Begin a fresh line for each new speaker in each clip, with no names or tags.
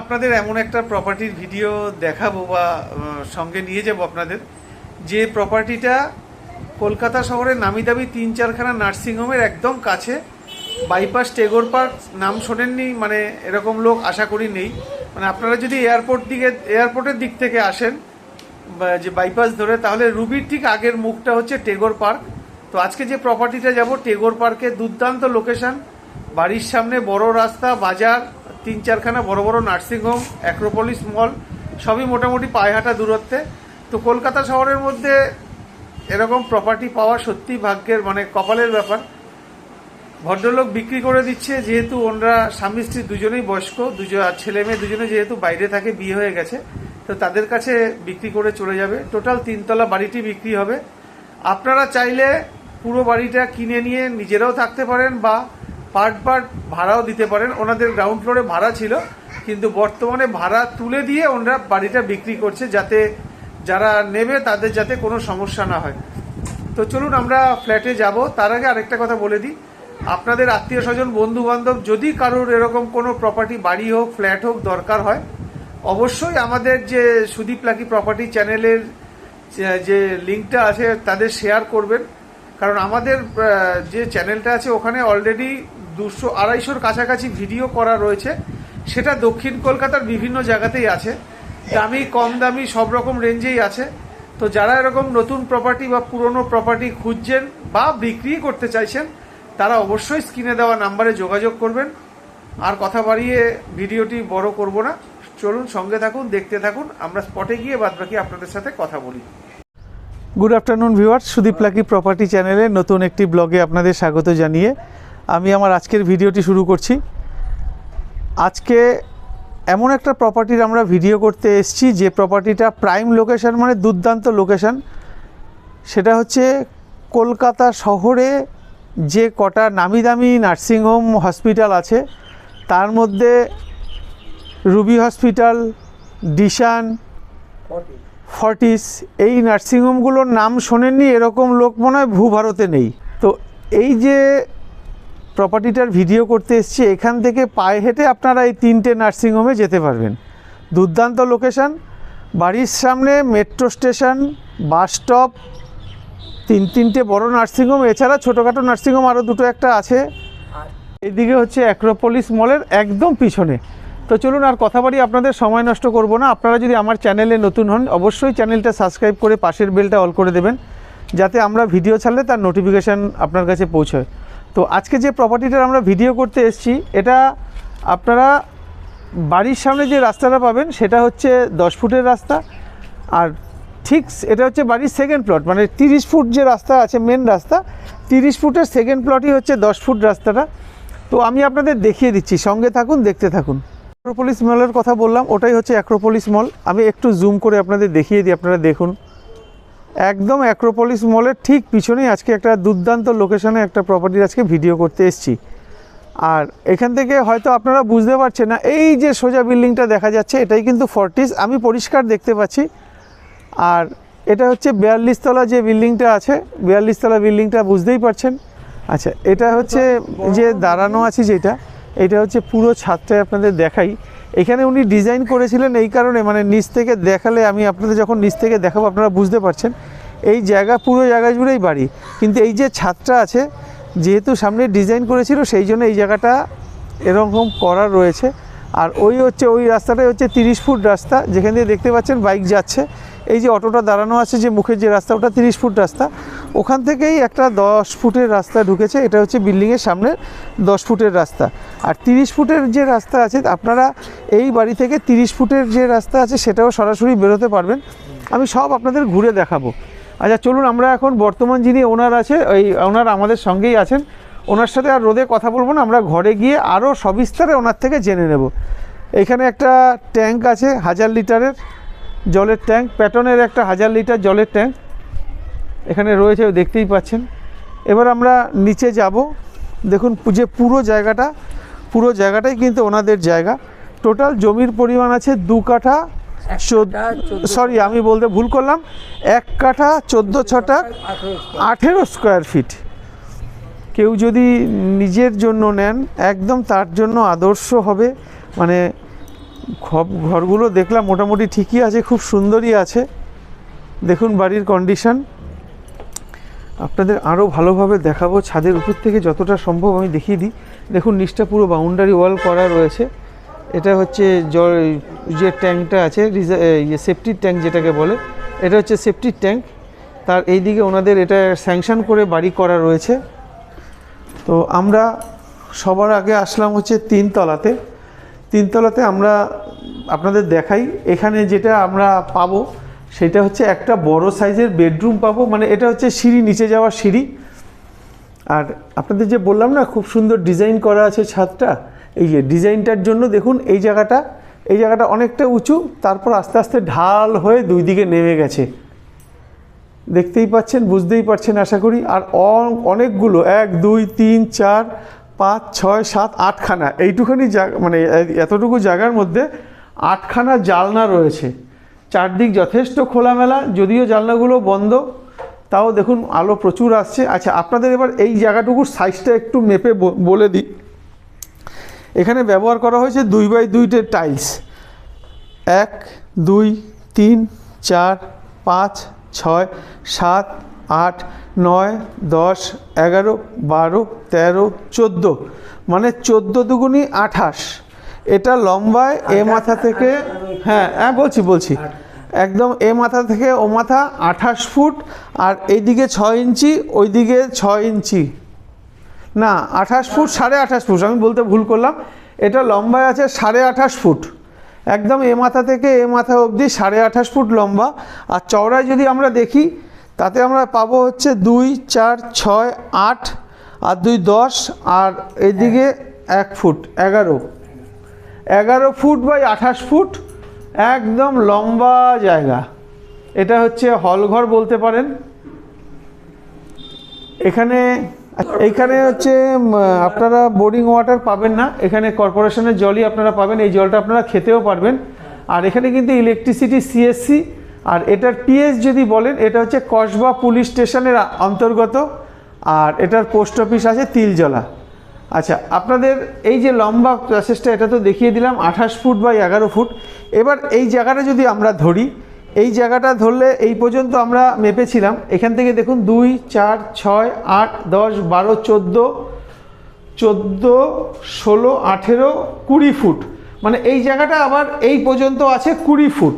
আপনাদের এমন একটা প্রপার্টির ভিডিও দেখাবো বা সঙ্গে নিয়ে যাব আপনাদের, যে প্রপার্টিটা কলকাতা শহরের নামিদামি 3-4খানা নার্সিংহোমের একদম কাছে, বাইপাস টেগোর পার্ক। নাম শোনেননি মানে এরকম লোক আশা করি নেই। মানে আপনারা যদি এয়ারপোর্টের দিক থেকে আসেন যে বাইপাস ধরে, তাহলে রুবির ঠিক আগের মুখটা হচ্ছে টেগোর পার্ক। তো আজকে যে প্রপার্টিটা যাব টেগোর পার্কে, দুর্দান্ত লোকেশন, বাড়ির সামনে বড় রাস্তা, বাজার, 3-4খানা বড় বড় নার্সিংহোম, অ্যাক্রোপলিস মল, সবই মোটামুটি পায়ে হাঁটা দূরত্বে। তো কলকাতা শহরের মধ্যে এরকম প্রপার্টি পাওয়া সত্যি ভাগ্যের, মানে কপালের ব্যাপার। ভদ্রলোক বিক্রি করে দিচ্ছে, যেহেতু ওনারা স্বামী স্ত্রী দুজনেই বয়স্ক, ছেলে মেয়ে দুজনে যেহেতু বাইরে থাকে, বিয়ে হয়ে গেছে, তো তাদের কাছে বিক্রি করে চলে যাবে। টোটাল 3তলা বাড়িটি বিক্রি হবে। আপনারা চাইলে পুরো বাড়িটা কিনে নিয়ে নিজেরাও থাকতে পারেন বা পার্ট ভাড়াও দিতে পারেন। ওনাদের গ্রাউন্ড ফ্লোরে ভাড়া ছিল, কিন্তু বর্তমানে ভাড়া তুলে দিয়ে ওনারা বাড়িটা বিক্রি করছে, যাতে যারা নেবে তাদের যাতে কোনো সমস্যা না হয়। তো চলুন আমরা ফ্ল্যাটে যাব। তার আগে আরেকটা কথা বলে দিই, আপনাদের আত্মীয় স্বজন, বন্ধু বান্ধব যদি কারোর এরকম কোনো প্রপার্টি, বাড়ি হোক ফ্ল্যাট হোক, দরকার হয়, অবশ্যই আমাদের যে সুদীপ লাকি প্রপার্টি চ্যানেলের যে লিঙ্কটা আছে তাদের শেয়ার করবেন। কারণ আমাদের যে চ্যানেলটা আছে ওখানে অলরেডি 200-250-র কাছাকাছি ভিডিও করা রয়েছে। সেটা দক্ষিণ কলকাতার বিভিন্ন জায়গাতেই আছে, দামি কম দামি সব রকম রেঞ্জেই আছে। তো যারা এরকম নতুন প্রপার্টি বা পুরনো প্রপার্টি খুঁজছেন বা বিক্রি করতে চাইছেন, তারা অবশ্যই স্ক্রিনে দেওয়া নাম্বারে যোগাযোগ করবেন। আর কথা বাড়িয়ে ভিডিওটি বড় করব না, চলুন সঙ্গে থাকুন, দেখতে থাকুন। আমরা স্পটে গিয়ে বাদবাকি আপনাদের সাথে কথা বলি। Good afternoon viewers, Sudip lucky property চ্যানেলে নতুন একটি ব্লগে আপনাদের স্বাগত জানিয়ে আমি আমার আজকের ভিডিওটি শুরু করছি। আজকে এমন একটা প্রপার্টির আমরা ভিডিও করতে এসেছি, যে প্রপার্টিটা প্রাইম লোকেশন, মানে দুর্দান্ত লোকেশন। সেটা হচ্ছে কলকাতা শহরে যে কটা নামি দামি নার্সিংহোম হসপিটাল আছে, তার মধ্যে রুবি হসপিটাল, ডিশান, ফর্টিস, এই নার্সিংহোমগুলোর নাম শোনেননি এরকম লোক মনে হয় ভূভারতে নেই। তো এই যে প্রপার্টিটার ভিডিও করতে এসেছি, এখান থেকে পায়ে হেঁটে আপনারা এই 3টে নার্সিংহোমে যেতে পারবেন। দুর্দান্ত লোকেশন, বাড়ির সামনে মেট্রো স্টেশন, বাস স্টপ, 3টে বড় নার্সিংহোম, এছাড়া ছোটোখাটো নার্সিংহোম আরও 2-1টা আছে। এদিকে হচ্ছে অ্যাক্রোপলিস মলের একদম পিছনে। তো চলুন আর কথা বাড়ি আপনাদের সময় নষ্ট করব না। আপনারা যদি আমার চ্যানেলে নতুন হন, অবশ্যই চ্যানেলটা সাবস্ক্রাইব করে পাশের বেলটা অল করে দেবেন, যাতে আমরা ভিডিও ছাড়লে তার নোটিফিকেশান আপনার কাছে পৌঁছয়। তো আজকে যে প্রপার্টিটার আমরা ভিডিও করতে এসেছি, এটা আপনারা বাড়ির সামনে যে রাস্তাটা পাবেন সেটা হচ্ছে 10 ফুটের রাস্তা। আর ঠিক এটা হচ্ছে বাড়ির সেকেন্ড প্লট, মানে 30 ফুট যে রাস্তা আছে মেন রাস্তা, 30 ফুটের সেকেন্ড প্লটই হচ্ছে 10 ফুট রাস্তাটা। তো আমি আপনাদের দেখিয়ে দিচ্ছি, সঙ্গে থাকুন, দেখতে থাকুন। অ্যাক্রোপলিস মলের কথা বললাম, ওটাই হচ্ছে অ্যাক্রোপলিস মল। আমি একটু জুম করে আপনাদের দেখিয়ে দিই, আপনারা দেখুন। একদম অ্যাক্রোপলিস মলের ঠিক পিছনেই আজকে একটা দুর্দান্ত লোকেশনে একটা প্রপার্টির আজকে ভিডিও করতে এসেছি। আর এখান থেকে হয়তো আপনারা বুঝতে পারছেন না, এই যে সোজা বিল্ডিংটা দেখা যাচ্ছে এটাই কিন্তু ফর্টিস, আমি পরিষ্কার দেখতে পাচ্ছি। আর এটা হচ্ছে 42 তলা যে বিল্ডিংটা আছে, 42 তলা বিল্ডিংটা বুঝতেই পারছেন। আচ্ছা, এটা হচ্ছে যে দাঁড়ানো আছে যেটা, এটা হচ্ছে পুরো ছাদটায় আপনাদের দেখাই। এখানে উনি ডিজাইন করেছিলেন এই কারণে, মানে নিচ থেকে দেখালে, আমি আপনাদের যখন নিচ থেকে দেখাবো আপনারা বুঝতে পারছেন। এই জায়গা, পুরো জায়গা জুড়েই বাড়ি, কিন্তু এই যে ছাদটা আছে, যেহেতু সামনে ডিজাইন করেছিল সেই জন্য এই জায়গাটা এরকম করা রয়েছে। আর ওই রাস্তাটাই হচ্ছে 30 ফুট রাস্তা, যেখান দিয়ে দেখতে পাচ্ছেন বাইক যাচ্ছে। এই যে অটোটা দাঁড়ানো আছে, যে মুখের যে রাস্তা, ওটা 30 ফুট রাস্তা। ওখান থেকেই একটা 10 ফুটের রাস্তা ঢুকেছে, এটা হচ্ছে বিল্ডিংয়ের সামনে 10 ফুটের রাস্তা। আর 30 ফুটের যে রাস্তা আছে, আপনারা এই বাড়ি থেকে 30 ফুটের যে রাস্তা আছে সেটাও সরাসরি বেরোতে পারবেন। আমি সব আপনাদের ঘুরে দেখাবো। আচ্ছা চলুন, আমরা এখন বর্তমান যিনি ওনার আছে, ওনার আমাদের সঙ্গেই আছেন, ওনার সাথে আর রোদে কথা বলবো না, আমরা ঘরে গিয়ে আরও সবিস্তারে ওনার থেকে জেনে নেব। এখানে একটা ট্যাঙ্ক আছে 1000 লিটারের জলের ট্যাঙ্ক, প্যাটনের একটা 1000 লিটার জলের ট্যাঙ্ক এখানে রয়েছে, দেখতেই পাচ্ছেন। এবার আমরা নিচে যাব। দেখুন যে পুরো জায়গাটাই কিন্তু ওনাদের জায়গা। টোটাল জমির পরিমাণ আছে 2 কাঠা, সরি আমি বলতে ভুল করলাম, 1 কাঠা 14 ছটাক 18 স্কোয়ার ফিট। কেউ যদি নিজের জন্য নেন, একদম তার জন্য আদর্শ হবে। মানে ঘরগুলো দেখলাম মোটামুটি ঠিকই আছে, খুব সুন্দরই আছে। দেখুন বাড়ির কন্ডিশন, আপনাদের আরও ভালোভাবে দেখাবো ছাদের উপর থেকে যতটা সম্ভব আমি দেখিয়ে দিই। দেখুন নিচটা পুরো বাউন্ডারি ওয়াল করা রয়েছে। এটা হচ্ছে যে ট্যাঙ্কটা আছে সেফটির ট্যাঙ্ক যেটাকে বলে, এটা হচ্ছে সেফটির ট্যাঙ্ক। তার এই দিকে ওনাদের এটা স্যাংশন করে বাড়ি করা রয়েছে। তো আমরা সবার আগে আসলাম হচ্ছে তিনতলাতে। তিনতলাতে আমরা আপনাদের দেখাই, এখানে যেটা আমরা পাবো সেটা হচ্ছে একটা বড় সাইজের বেডরুম পাবো, মানে এটা হচ্ছে সিঁড়ি, নিচে যাওয়ার সিঁড়ি। আর আপনাদের যে বললাম না খুব সুন্দর ডিজাইন করা আছে ছাদটা, এই যে ডিজাইনটার জন্য দেখুন এই জায়গাটা অনেকটা উঁচু, তারপর আস্তে আস্তে ঢাল হয়ে দুই দিকে নেমে গেছে, দেখতেই পাচ্ছেন, বুঝতেই পারছেন আশা করি। আর অনেকগুলো 1 2 3 4 5 6 7 8খানা এইটুখানি জায়গা, মানে এতটুকু জায়গার মধ্যে 8খানা জানলা রয়েছে। চারদিক যথেষ্ট খোলামেলা, যদিও জানলাগুলো বন্ধ, তাও দেখুন আলো প্রচুর আসছে। আচ্ছা, আপনাদের এবার এই জায়গাটুকুর সাইজটা একটু মেপে বলে দিই। এখানে ব্যবহার করা হয়েছে 2x2 টাইলস, 1 2 3 4 5 6 7 8 9 10 11 12 13 14, মানে 14 দুগুণি 28। এটা লম্বায় এ মাথা থেকে, হ্যাঁ বলছি একদম এ মাথা থেকে ও মাথা 28 ফুট, আর এইদিকে 6 ইঞ্চি, ওইদিকে 6 ইঞ্চি, না 28 ফুট 28.5 ফুট, আমি বলতে ভুল করলাম। এটা লম্বায় আছে 28.5 ফুট, একদম এ মাথা থেকে এ মাথা অবধি 28.5 ফুট লম্বা। আর চওড়ায় যদি আমরা দেখি তাতে আমরা পাবো হচ্ছে 2 4 6 8 আর 2 10, আর এদিকে 1 ফুট 11 ফুট বাই 28 ফুট, একদম লম্বা জায়গা। এটা হচ্ছে হলঘর বলতে পারেন। এইখানে হচ্ছে আপনারা বোরিং ওয়াটার পাবেন না, এখানে কর্পোরেশনের জলই আপনারা পাবেন, এই জলটা আপনারা খেতেও পারবেন। আর এখানে কিন্তু ইলেকট্রিসিটি সিএসসি, আর এটার পিএস যদি বলেন এটা হচ্ছে কসবা পুলিশ স্টেশনের অন্তর্গত, আর এটার পোস্ট অফিস আছে তিলজলা। আচ্ছা, আপনাদের এই যে লম্বা প্যাসেজটা এটা তো দেখিয়ে দিলাম 28 ফুট বাই 11 ফুট। এবার এই জায়গাটা যদি আমরা ধরি, এই জায়গাটা ধরলে এই পর্যন্ত আমরা মেপেছিলাম, এখান থেকে দেখুন 2 4 6 8 10 12 14 16 18 20 ফুট, মানে এই জায়গাটা আবার এই পর্যন্ত আছে 20 ফুট,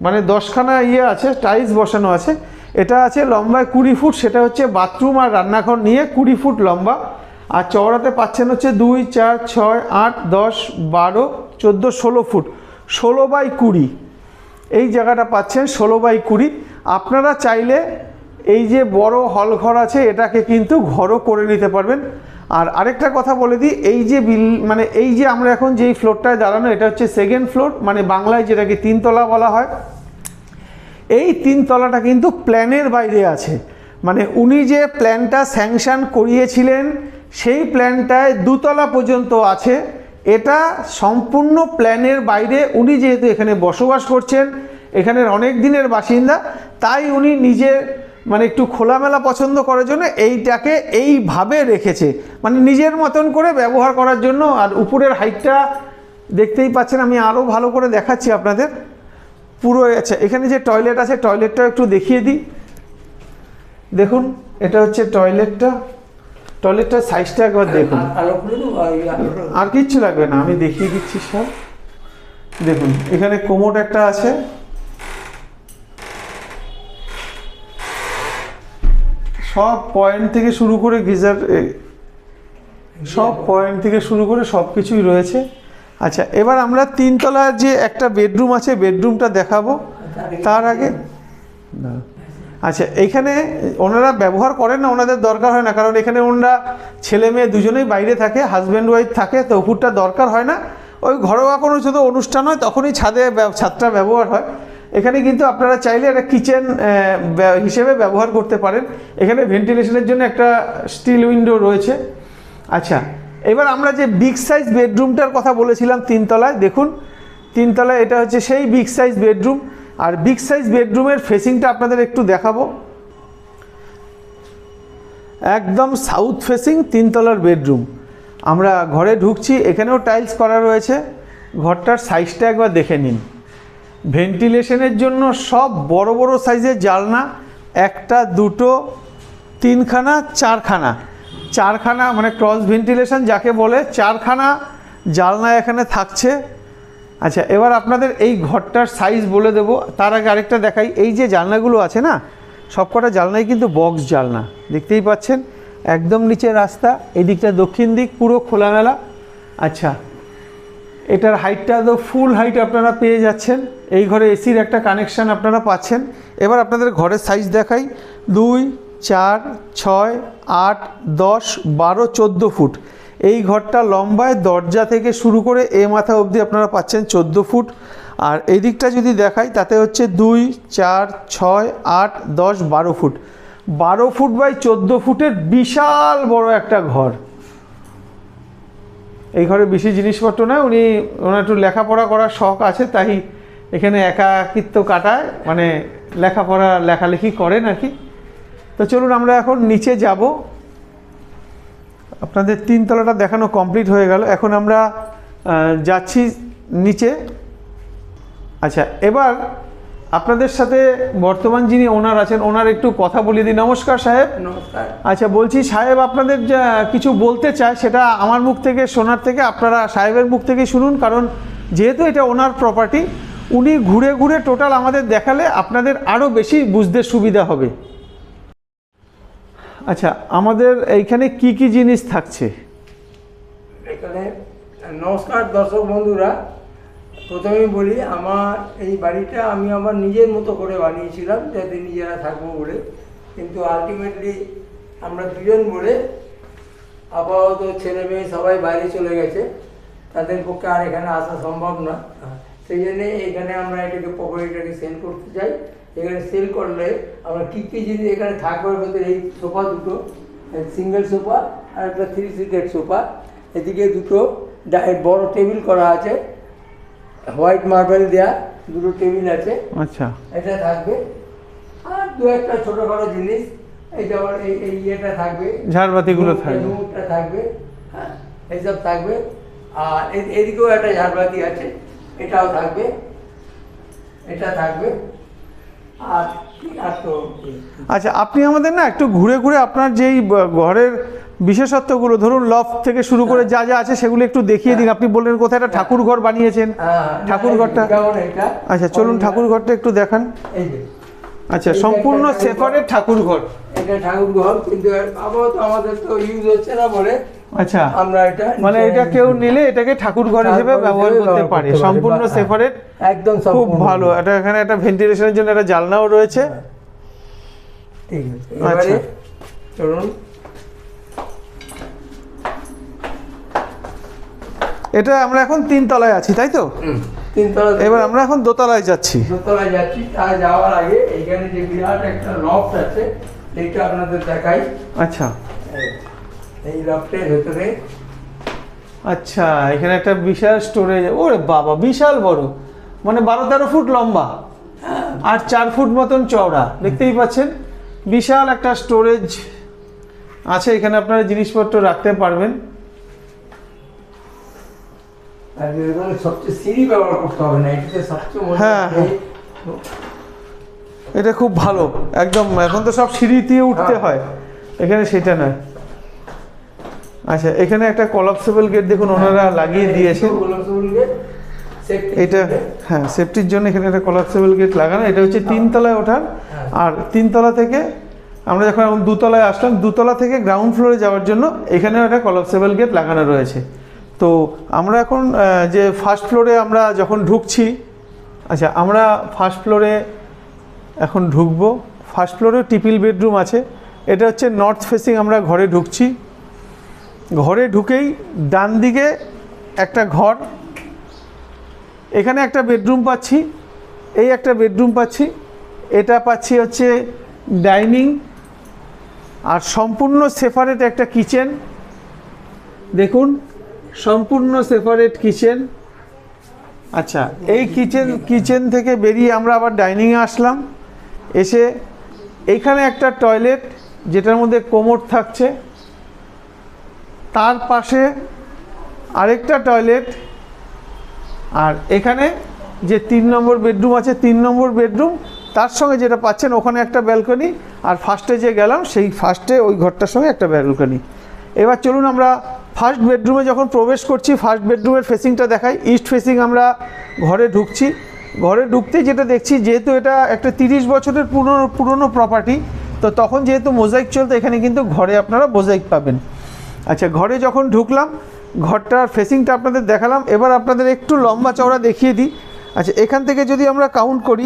মানে 10খানা আছে টাইলস বসানো আছে। এটা আছে লম্বায় 20 ফুট, সেটা হচ্ছে বাথরুম আর রান্নাঘর নিয়ে 20 ফুট লম্বা। আর চওড়াতে পাচ্ছেন হচ্ছে 2 4 6 8 10 12 14 16 ফুট, 16x20 এই জায়গাটা পাচ্ছেন 16x20। আপনারা চাইলে এই যে বড় হল ঘর আছে এটাকে কিন্তু ঘরও করে নিতে পারবেন। আর আরেকটা কথা বলে দিই, এই যে মানে এই যে আমরা এখন যেই ফ্লোরটায় দাঁড়ানো এটা হচ্ছে সেকেন্ড ফ্লোর, মানে বাংলায় যেটাকে তিনতলা বলা হয়। এই তিনতলাটা কিন্তু প্ল্যানের বাইরে আছে, মানে উনি যে প্ল্যানটা স্যাংশন করিয়েছিলেন সেই প্ল্যানটায় 2 তলা পর্যন্ত আছে। এটা সম্পূর্ণ প্ল্যানের বাইরে। উনি যেহেতু এখানে বসবাস করছেন, এখানের অনেক দিনের বাসিন্দা, তাই উনি নিজে মানে একটু খোলামেলা পছন্দ করার জন্য এইটাকে এইভাবে রেখেছে, মানে নিজের মতন করে ব্যবহার করার জন্য। আর উপরের হাইটটা দেখতেই পাচ্ছেন, আমি আরও ভালো করে দেখাচ্ছি আপনাদের পুরো। আচ্ছা, এখানে যে টয়লেট আছে টয়লেটটা একটু দেখিয়ে দিই। দেখুন এটা হচ্ছে টয়লেটটার সাইজটা একবার দেখুন, আর কিচ্ছু লাগবে না, আমি দেখিয়ে দিচ্ছি সব। দেখুন এখানে কোমোড একটা আছে, সব পয়েন্ট থেকে শুরু করে গিজার, সব পয়েন্ট থেকে শুরু করে সব কিছুই রয়েছে। আচ্ছা, এবার আমরা তিনতলার যে একটা বেডরুম আছে বেডরুমটা দেখাবো। তার আগে আচ্ছা, এখানে ওনারা ব্যবহার করেন না, ওনাদের দরকার হয় না, কারণ এখানে ওনারা ছেলে মেয়ে দুজনেই বাইরে থাকে, হাজব্যান্ড ওয়াইফ থাকে, তো উপরটা দরকার হয় না। ওই ঘরোয়া কোনো যদি অনুষ্ঠান হয় তখনই ছাদটা ব্যবহার হয়। এখানে কিন্তু আপনারা চাইলে একটা কিচেন হিসেবে ব্যবহার করতে পারেন। এখানে ভেন্টিলেশনের জন্য একটা স্টিল উইন্ডো রয়েছে। আচ্ছা, এবার আমরা যে বিগ সাইজ বেডরুমটার কথা বলেছিলাম তিনতলায়, দেখুন তিনতলায় এটা হচ্ছে সেই বিগ সাইজ বেডরুম। আর বিগ সাইজ বেডরুমের ফেসিংটা আপনাদের একটু দেখাবো। একদম সাউথ ফেসিং তিনতলার বেডরুম। আমরা ঘরে ঢুকছি, এখানেও টাইলস করা রয়েছে। ঘরটার সাইজটা একবার দেখে নিন। ভেন্টিলেশনের জন্য সব বড় বড় সাইজের জানলা, একটা দুটো তিনখানা চারখানা মানে ক্রস ভেন্টিলেশন যাকে বলে, চারখানা জানলা এখানে থাকছে। আচ্ছা, এবার আপনাদের এই ঘরটার সাইজ বলে দেব। তার আগে আরেকটা দেখাই, এই যে জানলাগুলো আছে না, সবকটা জানলাই কিন্তু বক্স জানলা, দেখতেই পাচ্ছেন। একদম নিচে রাস্তা, এই দিকটা দক্ষিণ দিক পুরো খোলামেলা। আচ্ছা, এটার হাইটটা তো ফুল হাইট আপনারা পেয়ে যাচ্ছেন। এই ঘরে এসির একটা কানেকশান আপনারা পাচ্ছেন। এবার আপনাদের ঘরের সাইজ দেখাই, 2, 4, 6, 8, 10, 12, 14 ফুট। এই ঘরটা লম্বায় দরজা থেকে শুরু করে এ মাথা অবধি আপনারা পাচ্ছেন 14 ফুট। আর এই দিকটা যদি দেখাই তাতে হচ্ছে 2, 4, 6, 8, 10, 12 ফুট। 12 ফুট বাই 14 ফুটের বিশাল বড় একটা ঘর। এই ঘরে বেশি জিনিসপত্র নয়, ওনার একটু লেখাপড়া করার শখ আছে, তাই এখানে একাকিত্ব কাটায়, মানে লেখালেখি করেন আর কি। তো চলুন আমরা এখন নিচে যাব। আপনাদের 3 তলাটা দেখানো কমপ্লিট হয়ে গেল, এখন আমরা যাচ্ছি নিচে। আচ্ছা, এবার আপনাদের সাথে বর্তমান যিনি ওনার আছেন, ওনার একটু কথা বলে দিই। নমস্কার সাহেব।
নমস্কার।
আচ্ছা, বলছি সাহেব আপনাদের কিছু বলতে চায়, সেটা আমার মুখ থেকে শোনার থেকে আপনারা সাহেবের মুখ থেকেই শুনুন, কারণ যেহেতু এটা ওনার প্রপার্টি, উনি ঘুরে ঘুরে টোটাল আমাদের দেখালে আপনাদের আরও বেশি বুঝতে সুবিধা হবে। আচ্ছা, আমাদের এইখানে কি কি জিনিস থাকছে?
এখানে নমস্কার দর্শক বন্ধুরা, প্রথমেই বলি আমার এই বাড়িটা আমি আমার নিজের মতো করে বানিয়েছিলাম, যাতে নিজেরা থাকবো বলে, কিন্তু আলটিমেটলি আমরা দুজন বলে আপাতত ছেলে মেয়ে সবাই বাইরে চলে গেছে, তাদের পক্ষে আর এখানে আসা সম্ভব না। সেই জন্যে এখানে আমরা এটাকে প্রপার্টিটাকে সেল করতে চাই। এখানে সেল করলে আমরা কী কী জিনিস এখানে থাকবে, ভেতরে এই সোফা দুটো, সিঙ্গেল সোফা আর একটা 3 সিটের সোফা, এদিকে দুটো বড় টেবিল করা আছে, হোয়াইট মার্বেল দেওয়া দুটো টেবিল আছে।
আচ্ছা,
এটা থাকবে। আর দু একটা ছোটোখাটো জিনিস, এই যেমন এই ইয়েটা থাকবে,
ঝাড়বাতিগুলো থাকবে,
রুমটা থাকবে, হ্যাঁ এইসব থাকবে। আর এদিকেও একটা ঝাড়বাতি আছে, এটাও থাকবে, এটা থাকবে। আর তো
আচ্ছা, আপনি আমাদের না একটু ঘুরে ঘুরে আপনার যেই ঘরের বিশেষত্বগুলো, ধরুন লফট থেকে শুরু করে যা যা আছে সেগুলো একটু দেখিয়ে দিন। আপনি বললেন কোথায় একটা ঠাকুর ঘর বানিয়েছেন, ঠাকুর ঘরটা। আচ্ছা, চলুন ঠাকুর ঘরটা একটু দেখান।
এই যে
আচ্ছা, সম্পূর্ণ সেপারেট ঠাকুর ঘর।
এটা ঠাকুর ঘর, কিন্তু আপাতত আমাদের তো ইউজ হচ্ছে না বলে
আচ্ছা,
আমরা এটা
মানে এটা কেউ নিলে এটাকে ঠাকুর ঘর হিসেবে ব্যবহার করতে পারে, সম্পূর্ণ সেপারেট,
একদম
খুব ভালো। এটা এখানে একটা ভেন্টিলেশনের জন্য একটা জানলাও রয়েছে।
ঠিক আছে,
আচ্ছা
চলুন।
এটা আমরা এখন 3 তলায় আছি, তাই তো?
3 তলা।
এবার আমরা এখন দোতলায় যাচ্ছি।
দোতলায় যাচ্ছি, তাই যাওয়ার আগে এইখানে যে বিরাট একটা লফট আছে, এইটা আপনাদের দেখাই।
আচ্ছা,
এই লফটের ভেতরে
আচ্ছা, এখানে একটা বিশাল স্টোরেজ। ওরে বাবা, বিশাল বড়, মানে 12-13 ফুট লম্বা আর 4 ফুট মতন চওড়া, দেখতেই পাচ্ছেন। বিশাল একটা স্টোরেজ আছে, এখানে আপনারা জিনিসপত্র রাখতে পারবেন।
আর এখানে সবচেয়ে সিঁড়ি ব্যবহার করতে হবে না, এটাতে সবচেয়ে মজা।
হ্যাঁ, এটা খুব ভালো একদম। এখন তো সব সিঁড়ি দিয়ে উঠতে হয়, এখানে সেটা নয়। আচ্ছা, এখানে একটা কলাপসেবল গেট দেখুন ওনারা লাগিয়ে দিয়েছেন। এটা হ্যাঁ, সেফটির জন্য এখানে একটা কলাপসেবল গেট লাগানো। এটা হচ্ছে 3 তলায় ওঠার। আর 3 তলা থেকে আমরা যখন 2 তলায় আসলাম, 2 তলা থেকে গ্রাউন্ড ফ্লোরে যাওয়ার জন্য এখানেও একটা কলাপসেবল গেট লাগানো রয়েছে। তো আমরা এখন যে ফার্স্ট ফ্লোরে আমরা যখন ঢুকছি, আচ্ছা আমরা ফার্স্ট ফ্লোরে এখন ঢুকবো। ফার্স্ট ফ্লোরে টিপিল বেডরুম আছে। এটা হচ্ছে নর্থ ফেসিং। আমরা ঘরে ঢুকছি, ঘরে ঢুকেই ডান দিকে একটা ঘর, এখানে একটা বেডরুম পাচ্ছি, এই একটা বেডরুম পাচ্ছি, এটা পাচ্ছি হচ্ছে ডাইনিং, আর সম্পূর্ণ সেপারেট একটা কিচেন। দেখুন, সম্পূর্ণ সেপারেট কিচেন। আচ্ছা, এই কিচেন থেকে বেরিয়ে আমরা আবার ডাইনিংয়ে আসলাম। এসে এইখানে একটা টয়লেট, যেটার মধ্যে কোমোড থাকছে। তার পাশে আরেকটা টয়লেট, আর এখানে যে 3 নম্বর বেডরুম আছে 3 নম্বর বেডরুম, তার সঙ্গে যেটা পাচ্ছেন ওখানে একটা ব্যালকনি, আর ফার্স্টে যে গেলাম সেই ফার্স্টে ওই ঘরটার সঙ্গে একটা ব্যালকনি। এবার চলুন আমরা ফার্স্ট বেডরুমে যখন প্রবেশ করছি, ফার্স্ট বেডরুমের ফেসিংটা দেখাই। ইস্ট ফেসিং আমরা ঘরে ঢুকছি। ঘরে ঢুকতে যেটা দেখছি, যেহেতু এটা একটা 30 বছরের পুরনো প্রপার্টি, তো তখন যেহেতু মোজাইক চলতো, এখানে কিন্তু ঘরে আপনারা মোজাইক পাবেন। আচ্ছা, ঘরে যখন ঢুকলাম, ঘরটার ফেসিংটা আপনাদের দেখালাম। এবার আপনাদের একটু লম্বা চওড়া দেখিয়ে দিই। আচ্ছা, এখান থেকে যদি আমরা কাউন্ট করি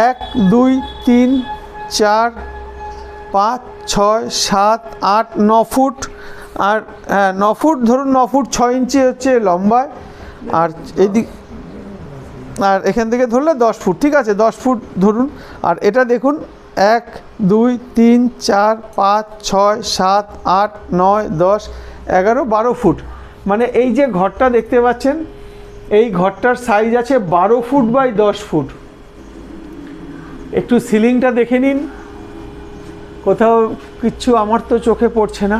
1 2 3 4 5 6 7 8 9 ফুট, আর 9 ফুট ধরুন, 9 ফুট 6 ইঞ্চি হচ্ছে লম্বায়, আর এদিক আর এখান থেকে ধরলে 10 ফুট, ঠিক আছে, 10 ফুট ধরুন। আর এটা দেখুন 1 2 3 4 5 6 7 8 9 10 11 12 ফুট। মানে এই যে ঘরটা দেখতে পাচ্ছেন, এই ঘরটার সাইজ আছে 12 ফুট বাই 10 ফুট। একটু সিলিংটা দেখে নিন, কোথাও কিচ্ছু আমার তো চোখে পড়ছে না।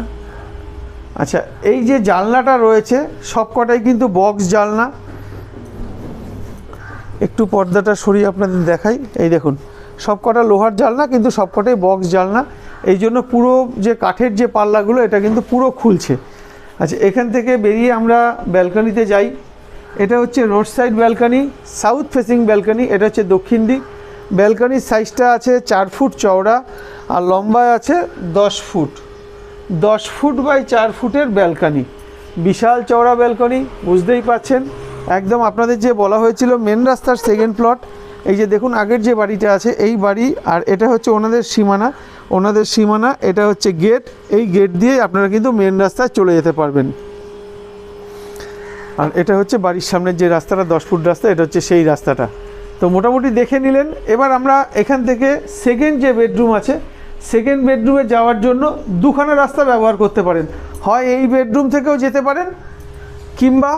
আচ্ছা, এই যে জানলাটা রয়েছে সবকটাই কিন্তু বক্স জানলা। একটু পর্দাটা সরিয়ে আপনাদের দেখাই। এই দেখুন, সবকটা লোহার জানলা, কিন্তু সবকটাই বক্স জানলা। এই জন্য পুরো যে কাঠের যে পাল্লাগুলো, এটা কিন্তু পুরো খুলছে। আচ্ছা, এখান থেকে বেরিয়ে আমরা ব্যালকনিতে যাই। এটা হচ্ছে road side balcony, south facing balcony. এটা হচ্ছে দক্ষিণ দিক। ব্যালকনির সাইজটা আছে 4 ফুট চওড়া, আর লম্বায় আছে 10 ফুট। 10 ফুট বাই 4 ফুটের ব্যালকনি, বিশাল চওড়া ব্যালকনি, বুঝতেই পাচ্ছেন। একদম আপনাদের যে বলা হয়েছিল মেন রাস্তার সেকেন্ড প্লট। এই যে দেখুন, আগের যে বাড়িটা আছে এই বাড়ি, আর এটা হচ্ছে ওনাদের সীমানা, এটা হচ্ছে গেট। এই গেট দিয়ে আপনারা কিন্তু মেন রাস্তায় চলে যেতে পারবেন। আর এটা হচ্ছে বাড়ির সামনের যে রাস্তাটা, 10 ফুট রাস্তা, এটা হচ্ছে সেই রাস্তাটা। তো মোটামুটি দেখে নিলেন। এবার আমরা এখান থেকে সেকেন্ড যে বেডরুম আছে, সেকেন্ড বেডরুমে যাওয়ার জন্য দুখানা রাস্তা ব্যবহার করতে পারেন। হয় এই বেডরুম থেকেও যেতে পারেন, কিংবা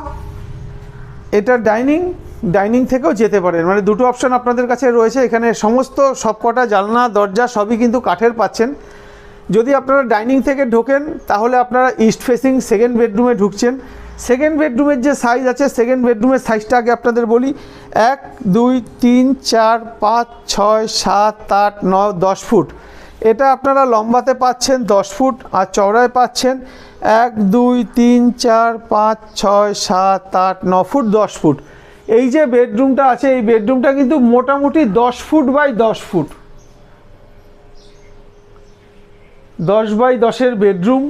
এটা ডাইনিং থেকেও যেতে পারেন। মানে দুটো অপশান আপনাদের কাছে রয়েছে। এখানে সমস্ত সবকটা জানলা দরজা সবই কিন্তু কাঠের পাচ্ছেন। যদি আপনারা ডাইনিং থেকে ঢোকেন, তাহলে আপনারা ইস্ট ফেসিং সেকেন্ড বেডরুমে ঢুকছেন। সেকেন্ড বেডরুমের যে সাইজ আছে, সেকেন্ড বেডরুমের সাইজটা আগে আপনাদের বলি। 1 2 3 4 5 6 7 8 9 10 ফুট। এটা আপনারা লম্বাতে পাচ্ছেন 10 ফুট, আর চওড়ায় পাচ্ছেন 1 2 3 4 5 6 7 8 9 ফুট 10 ফুট। এই যে বেডরুমটা আছে, এই বেডরুমটা কিন্তু মোটামুটি 10 ফুট বাই 10 ফুট, 10 বাই 10-এর বেডরুম।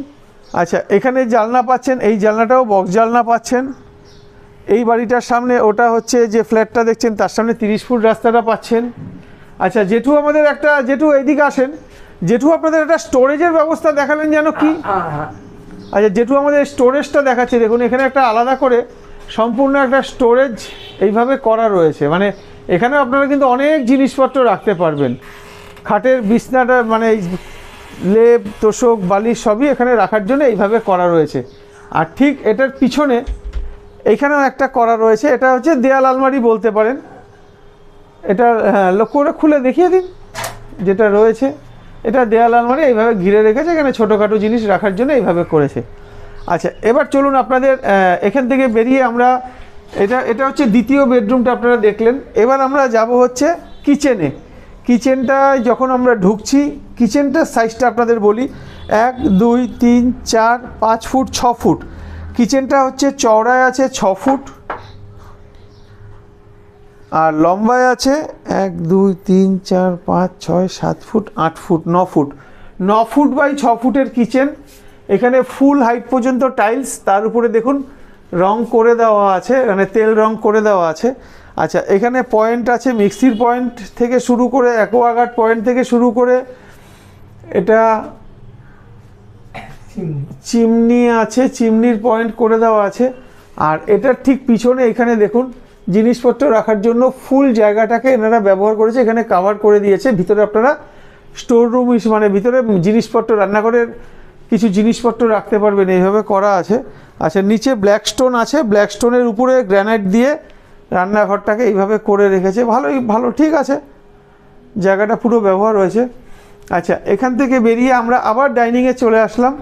আচ্ছা, এখানে জানলা পাচ্ছেন, এই জানলাটাও বক্স জানলা পাচ্ছেন। এই বাড়িটার সামনে, ওটা হচ্ছে যে ফ্ল্যাটটা দেখছেন, তার সামনে 30 ফুট রাস্তাটা পাচ্ছেন। আচ্ছা, জেঠু এইদিকে আসেন। জেঠু আপনাদের একটা স্টোরেজের ব্যবস্থা দেখালেন যেন কি? আচ্ছা, জেঠু আমাদের স্টোরেজটা দেখাচ্ছে। দেখুন, এখানে একটা আলাদা করে সম্পূর্ণ একটা স্টোরেজ এইভাবে করা রয়েছে। মানে এখানে আপনারা কিন্তু অনেক জিনিসপত্র রাখতে পারবেন। খাটের বিছনাটা, মানে লেপ তোষক বালিশ সবই এখানে রাখার জন্য এইভাবে করা রয়েছে। আর ঠিক এটার পিছনে এইখানেও একটা করা রয়েছে। এটা হচ্ছে দেয়াল আলমারি বলতে পারেন। এটা লক্ষ্য করে খুলে দেখিয়ে দিন, যেটা রয়েছে এটা দেয়াল আলমারি, এইভাবে ঘিরে রেখেছে। এখানে ছোটোখাটো জিনিস রাখার জন্য এইভাবে করেছে। আচ্ছা, এবার চলুন আপনাদের এখান থেকে বেরিয়ে আমরা, এটা হচ্ছে দ্বিতীয় বেডরুমটা আপনারা দেখলেন। এবার আমরা যাব হচ্ছে কিচেনে। কিচেনটা যখন আমরা ঢুকছি, কিচেনটার সাইজটা আপনাদের বলি। 1 2 3 4 5 ফুট 6 ফুট। কিচেনটা হচ্ছে চওড়ায় আছে 6 ফুট, আর লম্বায় আছে 1 2 3 4 5 6 7 foot 8 foot 9 foot. 9 foot by 6 ফুটের কিচেন। এখানে ফুল হাইট পর্যন্ত টাইলস, তার উপরে দেখুন রং করে দেওয়া আছে, মানে তেল রং করে দেওয়া আছে। আচ্ছা, এখানে পয়েন্ট আছে, মিক্সির পয়েন্ট থেকে শুরু করে অ্যাকোয়াগার্ড পয়েন্ট থেকে শুরু করে এটা চিমনি আছে, চিমনির পয়েন্ট করে দেওয়া আছে। আর এটার ঠিক পিছনে এখানে দেখুন জিনিসপত্র রাখার জন্য ফুল জায়গাটাকে এনারা ব্যবহার করেছে। এখানে কাভার করে দিয়েছে। ভিতরে আপনারা স্টোর রুম, মানে ভিতরে জিনিসপত্র, রান্নাঘরের কিছু জিনিসপত্র রাখতে পারবেন, এইভাবে করা আছে। আচ্ছা, নিচে ব্ল্যাক স্টোন আছে, ব্ল্যাক স্টোনের উপরে গ্রানাইট দিয়ে রান্নাঘরটাকে এইভাবে করে রেখেছে। ভালো, ঠিক আছে, জায়গাটা পুরো ব্যবহার হয়েছে। আচ্ছা, এখান থেকে বেরিয়ে আমরা আবার ডাইনিংয়ে চলে আসলাম।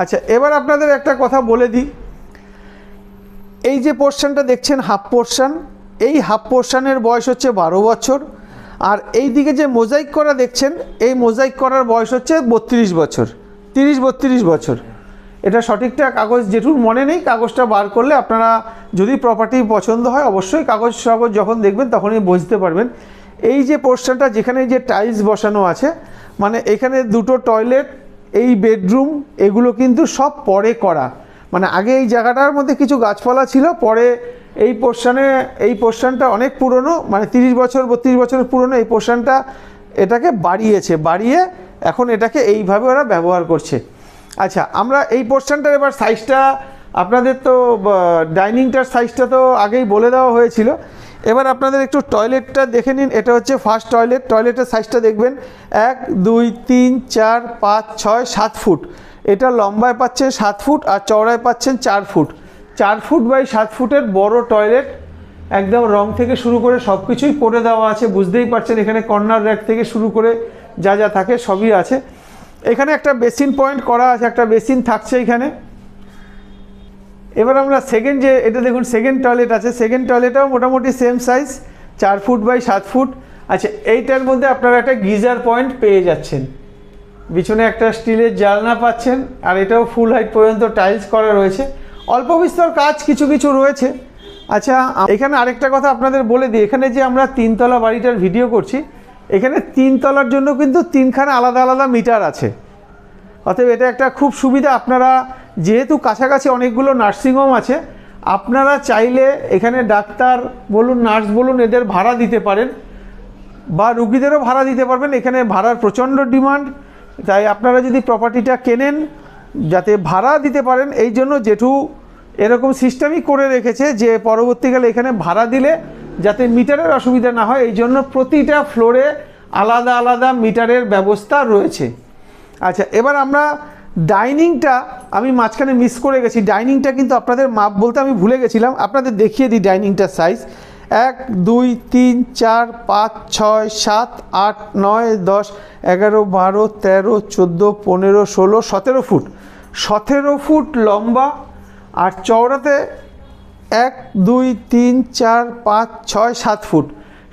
আচ্ছা, এবার আপনাদের একটা কথা বলে দিই, এই যে পোর্শনটা দেখছেন হাফ পোর্শন, এই হাফ পোর্শনের বয়স হচ্ছে 12 বছর, আর এই দিকে যে মোজাইক করা দেখছেন এই মোজাইক করার বয়স হচ্ছে 32 বছর, 30-32 বছর। এটা সঠিকটা কাগজ যেটুকু মনে নেই, কাগজটা বার করলে আপনারা যদি প্রপার্টি পছন্দ হয় অবশ্যই কাগজ যখন দেখবেন তখনই বুঝতে পারবেন। এই যে পোর্শনটা যেখানে যে টাইলস বসানো আছে, মানে এখানে দুটো টয়লেট, এই বেডরুম, এগুলো কিন্তু সব পরে করা। মানে আগে এই জায়গাটার মধ্যে কিছু গাছপালা ছিল, পরে এই পোর্শনটা অনেক পুরনো, মানে 30 বছর 32 বছরের পুরনো এই পোর্শনটা এটাকে বাড়িয়ে এখন এটাকে এইভাবে ওরা ব্যবহার করছে। আচ্ছা, আমরা এই পোর্শনটার এবার সাইজটা, আপনাদের তো ডাইনিংটার সাইজটা তো আগেই বলে দেওয়া হয়েছিল। এবার আপনাদের একটু টয়লেটটা দেখে নিন। এটা হচ্ছে ফার্স্ট টয়লেট। টয়লেটের সাইজটা দেখবেন 1 2 3 4 5 6 7 ফুট। এটা লম্বায় পাচ্ছেন 7 ফুট আর চওড়ায় পাচ্ছেন 4 ফুট। 4 ফুট বাই 7 ফুটের বড় টয়লেট, একদম রং থেকে শুরু করে সব কিছুই করে দেওয়া আছে, বুঝতেই পারছেন। এখানে কর্নার র্যাক থেকে শুরু করে যা যা থাকে সবই আছে। এখানে একটা বেসিন পয়েন্ট করা আছে, একটা বেসিন থাকছে এখানে। এবার আমরা সেকেন্ড যে এটা দেখুন সেকেন্ড টয়লেট আছে, সেকেন্ড টয়লেটটাও মোটামুটি same size, 4 foot by 7 foot. আচ্ছা, এইটার মধ্যে আপনারা একটা গিজার পয়েন্ট পেয়ে যাচ্ছেন, পিছনে একটা স্টিলের জানলা পাচ্ছেন, আর এটাও ফুল হাইট পর্যন্ত টাইলস করা রয়েছে। অল্প বিস্তর কাজ কিছু কিছু রয়েছে। আচ্ছা, এখানে আরেকটা কথা আপনাদের বলে দিই, এখানে যে আমরা 3 তলা বাড়িটার ভিডিও করছি, এখানে 3 তলার জন্য কিন্তু 3খানা আলাদা আলাদা মিটার আছে। অতএব এটা একটা খুব সুবিধা। আপনারা যেহেতু কাছাকাছি অনেকগুলো নার্সিংহোম আছে, আপনারা চাইলে এখানে ডাক্তার বলুন, নার্স বলুন, এদের ভাড়া দিতে পারেন বা রুগীদেরও ভাড়া দিতে পারবেন। এখানে ভাড়ার প্রচণ্ড ডিমান্ড, তাই আপনারা যদি প্রপার্টিটা কেনেন যাতে ভাড়া দিতে পারেন, এই জন্য জেঠু এরকম সিস্টেমই করে রেখেছে যে পরবর্তীকালে এখানে ভাড়া দিলে যাতে মিটারের অসুবিধা না হয়, এই জন্য প্রতিটা ফ্লোরে আলাদা আলাদা মিটারের ব্যবস্থা রয়েছে। আচ্ছা, এবার আমরা ডাইনিংটা, আমি মাঝখানে মিস করে গেছি, ডাইনিংটা কিন্তু আপনাদের মাপ বলতে আমি ভুলে গেছিলাম, আপনাদের দেখিয়ে দিই ডাইনিংটার সাইজ। 1 2 3 4 5 6 7 8 9 10 11 12 13 14 15 16 17 ফুট, 17 ফুট লম্বা, আর চওড়াতে 1 2 3 4 5 6 7 ফুট,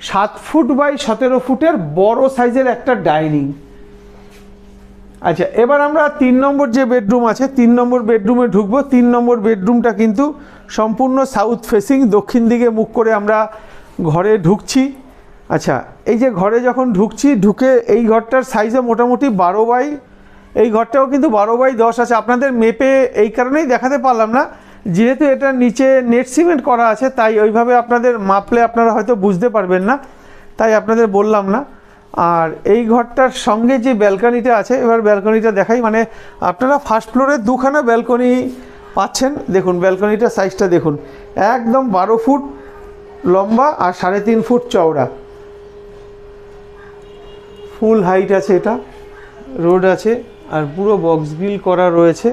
7 ফুট বাই 17 ফুটের বড় সাইজের একটা ডাইনিং। আচ্ছা, এবার আমরা 3 নম্বর যে বেডরুম আছে, 3 নম্বর বেডরুমে ঢুকবো। 3 নম্বর বেডরুমটা কিন্তু সম্পূর্ণ সাউথ ফেসিং, দক্ষিণ দিকে মুখ করে আমরা ঘরে ঢুকছি। আচ্ছা, এই যে ঘরে যখন ঢুকছি, ঢুকে এই ঘরটার সাইজে মোটামুটি 12 বাই, এই ঘরটাও কিন্তু 12 বাই 10 আছে। আপনাদের মেপে এই কারণেই দেখাতে পারলাম না, যেহেতু এটা নিচে নেট সিমেন্ট করা আছে, তাই ওইভাবে আপনাদের মাপলে আপনারা হয়তো বুঝতে পারবেন না, তাই আপনাদের বললাম না। আর এই ঘরটার সঙ্গে যে ব্যালকনিটা আছে, এবার ব্যালকনিটা দেখাই। মানে আপনারা ফার্স্ট ফ্লোরে 2খানা ব্যালকনি পাচ্ছেন। দেখুন ব্যালকনিটার সাইজটা দেখুন, একদম 12 ফুট লম্বা আর 3.5 ফুট চওড়া, ফুল হাইট আছে, এটা রোড আছে, আর পুরো বক্স গ্রিল করা রয়েছে।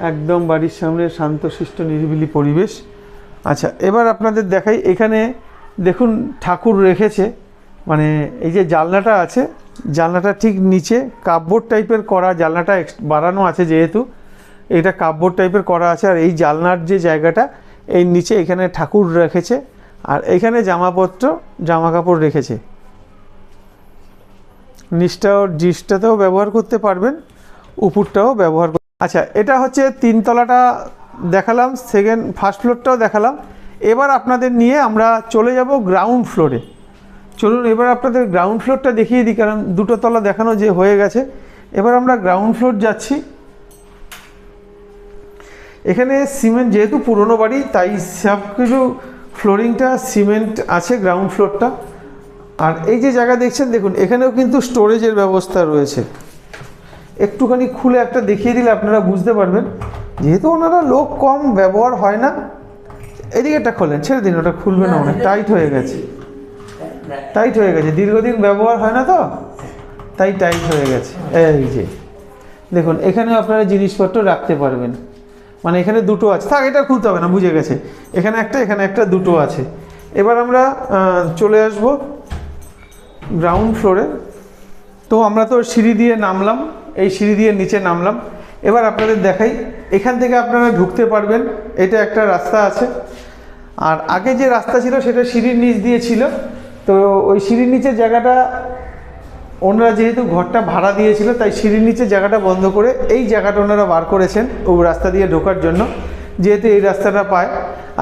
একদম বাড়ির সামনে শান্তশিষ্ট নিরিবিলি পরিবেশ। আচ্ছা, এবার আপনাদের দেখাই, এখানে দেখুন ঠাকুর রেখেছে। মানে এই যে জানলাটা আছে, জানলাটা ঠিক নিচে কাপবোর্ড টাইপের করা, জানলাটা বাড়ানো আছে যেহেতু, এটা কাপবোর্ড টাইপের করা আছে। আর এই জানলার যে জায়গাটা, এই নিচে এখানে ঠাকুর রেখেছে, আর এখানে জামা কাপড় রেখেছে। নিচটাতেও ব্যবহার করতে পারবেন, উপরটাও ব্যবহার করতে। আচ্ছা, এটা হচ্ছে 3 তলাটা দেখালাম, ফার্স্ট ফ্লোরটাও দেখালাম। এবার আপনাদের নিয়ে আমরা চলে যাব গ্রাউন্ড ফ্লোরে। চলুন এবার আপনাদের গ্রাউন্ড ফ্লোরটা দেখিয়ে দিই, কারণ 2টো তলা দেখানো যে হয়ে গেছে। এবার আমরা গ্রাউন্ড ফ্লোর যাচ্ছি। এখানে সিমেন্ট, যেহেতু পুরনো বাড়ি তাই সব কিছু ফ্লোরিংটা সিমেন্ট আছে গ্রাউন্ড ফ্লোরটা। আর এই যে জায়গা দেখছেন, দেখুন এখানেও কিন্তু স্টোরেজের ব্যবস্থা রয়েছে। একটুখানি খুলে একটা দেখিয়ে দিলে আপনারা বুঝতে পারবেন, যেহেতু ওনারা লোক কম, ব্যবহার হয় না। এদিকে একটা খোলেন, ছেড়ে দিন, ওটা খুলবে না, অনেক টাইট হয়ে গেছে, দীর্ঘদিন ব্যবহার হয় না তো, তাই টাইট হয়ে গেছে। এই যে দেখুন, এখানেও আপনারা জিনিসপত্র রাখতে পারবেন। মানে এখানে 2টো আছে, থাক এটা খুলতে হবে না, বুঝে গেছে। এখানে একটা 2টো আছে। এবার আমরা চলে আসব গ্রাউন্ড ফ্লোরে। তো আমরা তো সিঁড়ি দিয়ে নামলাম, এই সিঁড়ি দিয়ে নিচে নামলাম। এবার আপনাদের দেখাই, এখান থেকে আপনারা ঢুকতে পারবেন, এটা একটা রাস্তা আছে। আর আগে যে রাস্তা ছিল সেটা সিঁড়ির নিচ দিয়ে ছিল, তো ওই সিঁড়ির নিচের জায়গাটা ওনারা যেহেতু ঘরটা ভাড়া দিয়েছিল তাই সিঁড়ির নিচের জায়গাটা বন্ধ করে এই জায়গাটা ওনারা বার করেছেন ওই রাস্তা দিয়ে ঢোকার জন্য, যেহেতু এই রাস্তাটা পায়।